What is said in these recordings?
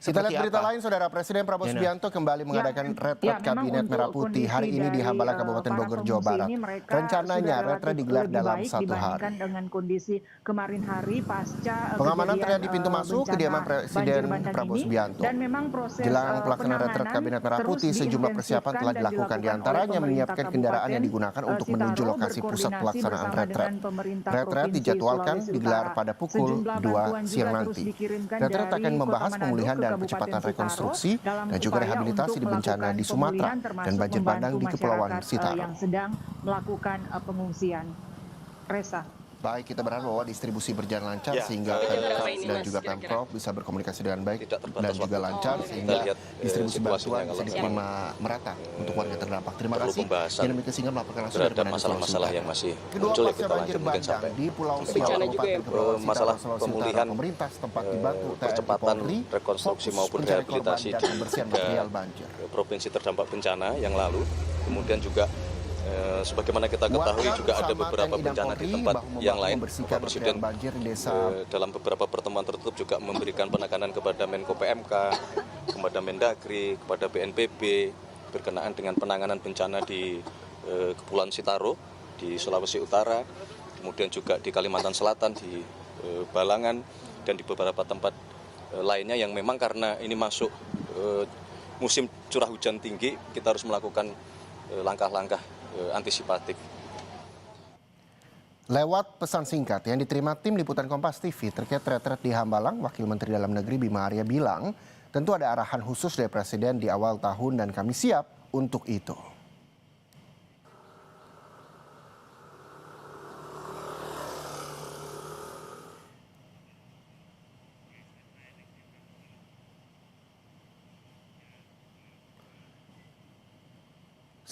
Kita seperti lihat berita apa? lain, Saudara. Presiden Prabowo Yana. Subianto kembali mengadakan retret memang Kabinet untuk Merah Putih hari kondisi ini di dari, Hambalang, Kabupaten para Bogor, Jawa pengungsi Barat. ini mereka Rencananya sudah retret relatif digelar lebih dalam baik 1 hari. dibandingkan dengan kondisi kemarin hari pasca Pengamanan kejadian terlihat di pintu masuk kediaman bencana Presiden banjir bandang Prabowo ini, Subianto. dan memang proses Jelang pelaksanaan retret penanganan Kabinet Merah terus Putih, sejumlah persiapan diintensifkan telah dan dilakukan, dilakukan oleh diantaranya pemerintah menyiapkan kendaraan yang Kabupaten digunakan untuk menuju Sitaro lokasi pusat berkoordinasi pelaksanaan bersama retret. dengan pemerintah Retret Provinsi dijadwalkan Sulawesi digelar Utara. pada pukul Sejumlah 2 bantuan siang juga terus nanti. dikirimkan Retret dari akan membahas Kota Manado pemulihan ke dan Kabupaten percepatan Sitaro rekonstruksi dalam dan juga upaya rehabilitasi untuk di bencana melakukan di Sumatera pemulihan, dan termasuk banjir bandang membantu di Kepulauan masyarakat Sitaro. yang sedang melakukan pengungsian. Resa. Baik, kita berharap bahwa distribusi berjalan lancar sehingga Pemkab dan juga Pemprov bisa berkomunikasi dengan baik dan juga lancar sehingga distribusi bantuan bisa diterima merata untuk warga terdampak. Terima kasih. Dinamika Singa melaporkan langsung dari Manado, masalah-masalah yang masih Kedua muncul ya pasca kita banjir lanjut mungkin sampai bandang di Pulau Siau, Kabupaten Kepulauan Sitaro, masalah Sulawesi pemulihan, Utara, pemerintah setempat dibantu TNI percepatan Polri rekonstruksi fokus maupun mencari rehabilitasi korban dan di pembersihan material banjir. provinsi terdampak bencana yang lalu. Kemudian juga sebagaimana kita ketahui juga ada beberapa bencana di tempat yang lain. Bapak Presiden dalam beberapa pertemuan tertutup juga memberikan penekanan kepada Menko PMK, kepada Mendagri, kepada BNPB berkenaan dengan penanganan bencana di Kepulauan Sitaro, di Sulawesi Utara, kemudian juga di Kalimantan Selatan, di Balangan, dan di beberapa tempat lainnya yang memang karena ini masuk musim curah hujan tinggi, kita harus melakukan langkah-langkah antisipatif. Lewat pesan singkat yang diterima tim liputan Kompas TV terkait retret di Hambalang, Wakil Menteri Dalam Negeri Bima Arya bilang, tentu ada arahan khusus dari Presiden di awal tahun dan kami siap untuk itu.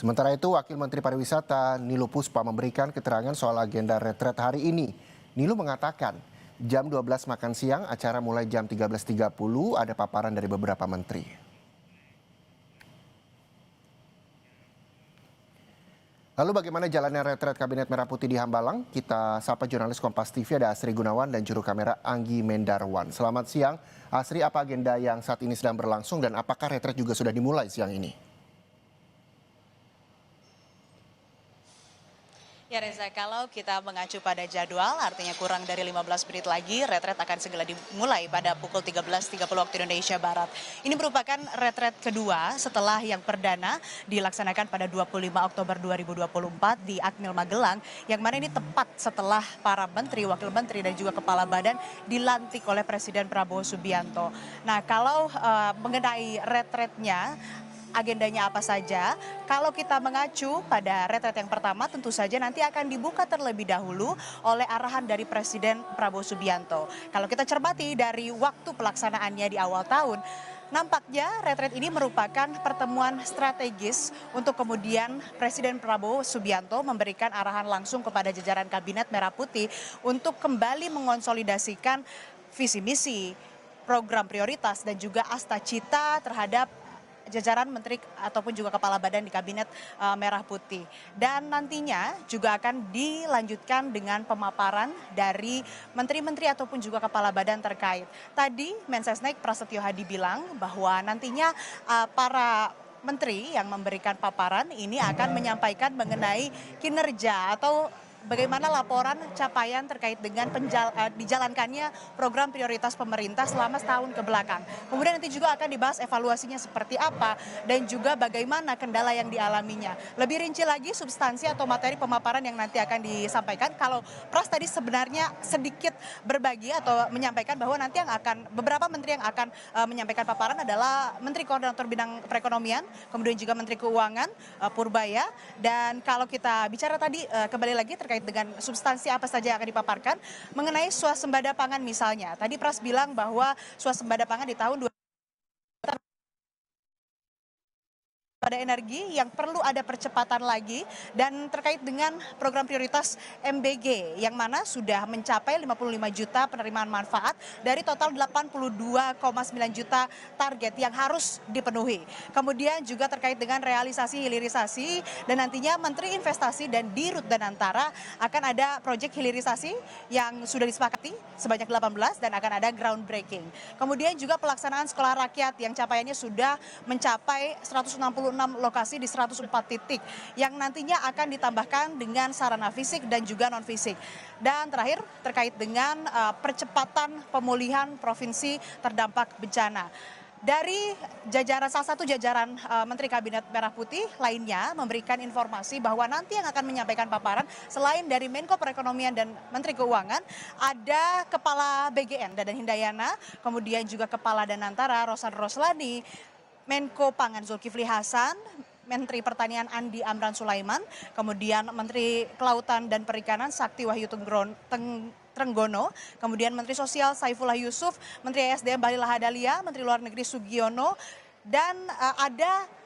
Sementara itu, Wakil Menteri Pariwisata Nilu Puspa memberikan keterangan soal agenda retret hari ini. Nilu mengatakan, jam 12 makan siang, acara mulai jam 13.30, ada paparan dari beberapa menteri. Lalu bagaimana jalannya retret Kabinet Merah Putih di Hambalang? Kita sapa jurnalis Kompas TV, ada Asri Gunawan dan juru kamera Anggi Mendarwan. Selamat siang, Asri, apa agenda yang saat ini sedang berlangsung dan apakah retret juga sudah dimulai siang ini? Ya Reza, kalau kita mengacu pada jadwal, artinya kurang dari 15 menit lagi, retret akan segera dimulai pada pukul 13.30 waktu Indonesia Barat. Ini merupakan retret kedua setelah yang perdana dilaksanakan pada 25 Oktober 2024 di Akmil Magelang, yang mana ini tepat setelah para menteri, wakil menteri, dan juga kepala badan dilantik oleh Presiden Prabowo Subianto. Nah, kalau mengenai retretnya, agendanya apa saja? Kalau kita mengacu pada retret yang pertama, tentu saja nanti akan dibuka terlebih dahulu oleh arahan dari Presiden Prabowo Subianto. Kalau kita cermati dari waktu pelaksanaannya di awal tahun, nampaknya retret ini merupakan pertemuan strategis untuk kemudian Presiden Prabowo Subianto memberikan arahan langsung kepada jajaran Kabinet Merah Putih untuk kembali mengonsolidasikan visi misi, program prioritas, dan juga asta cita terhadap jajaran menteri ataupun juga kepala badan di Kabinet Merah Putih. Dan nantinya juga akan dilanjutkan dengan pemaparan dari menteri-menteri ataupun juga kepala badan terkait. Tadi Mensesnek Prasetyo Hadi bilang bahwa nantinya para menteri yang memberikan paparan ini akan menyampaikan mengenai kinerja atau bagaimana laporan capaian terkait dengan dijalankannya program prioritas pemerintah selama setahun ke belakang. Kemudian nanti juga akan dibahas evaluasinya seperti apa dan juga bagaimana kendala yang dialaminya. Lebih rinci lagi substansi atau materi pemaparan yang nanti akan disampaikan. Kalau Pras tadi sebenarnya sedikit berbagi atau menyampaikan bahwa nanti yang akan beberapa menteri yang akan menyampaikan paparan adalah Menteri Koordinator Bidang Perekonomian, kemudian juga Menteri Keuangan Purbaya, dan kalau kita bicara tadi kembali lagi terkait dengan substansi apa saja yang akan dipaparkan mengenai swasembada pangan misalnya. Tadi Pras bilang bahwa swasembada pangan di tahun 2024 pada energi yang perlu ada percepatan lagi, dan terkait dengan program prioritas MBG yang mana sudah mencapai 55 juta penerimaan manfaat dari total 82,9 juta target yang harus dipenuhi. Kemudian juga terkait dengan realisasi hilirisasi, dan nantinya Menteri Investasi dan Dirut Danantara akan ada proyek hilirisasi yang sudah disepakati sebanyak 18 dan akan ada groundbreaking. Kemudian juga pelaksanaan sekolah rakyat yang capaiannya sudah mencapai 166 lokasi di 104 titik yang nantinya akan ditambahkan dengan sarana fisik dan juga non fisik. Dan terakhir terkait dengan percepatan pemulihan provinsi terdampak bencana. Dari salah satu jajaran Menteri Kabinet Merah Putih lainnya memberikan informasi bahwa nanti yang akan menyampaikan paparan selain dari Menko Perekonomian dan Menteri Keuangan, ada Kepala BGN Dadan Hindayana, kemudian juga Kepala Danantara Rosan Roslani, Menko Pangan Zulkifli Hasan, Menteri Pertanian Andi Amran Sulaiman, kemudian Menteri Kelautan dan Perikanan Sakti Wahyu Trenggono, kemudian Menteri Sosial Saifullah Yusuf, Menteri SDM Bahlil Lahadalia, Menteri Luar Negeri Sugiono, dan ada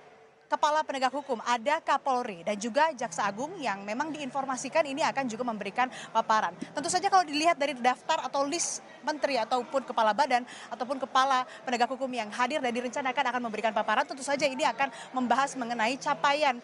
Kepala Penegak Hukum, ada Kapolri dan juga Jaksa Agung yang memang diinformasikan ini akan juga memberikan paparan. Tentu saja kalau dilihat dari daftar atau list menteri ataupun kepala badan ataupun kepala penegak hukum yang hadir dan direncanakan akan memberikan paparan, tentu saja ini akan membahas mengenai capaian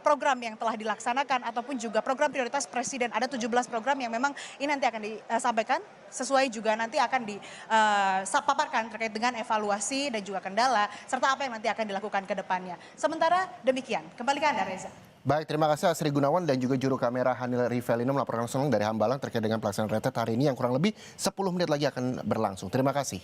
program yang telah dilaksanakan ataupun juga program prioritas Presiden. Ada 17 program yang memang ini nanti akan disampaikan, sesuai juga nanti akan dipaparkan terkait dengan evaluasi dan juga kendala serta apa yang nanti akan dilakukan ke depannya. Sementara demikian, kembali ke Anda Reza. Baik, terima kasih Asri Gunawan dan juga juru kamera Hanil Rivelino melaporkan langsung dari Hambalang terkait dengan pelaksanaan retret hari ini yang kurang lebih 10 menit lagi akan berlangsung. Terima kasih.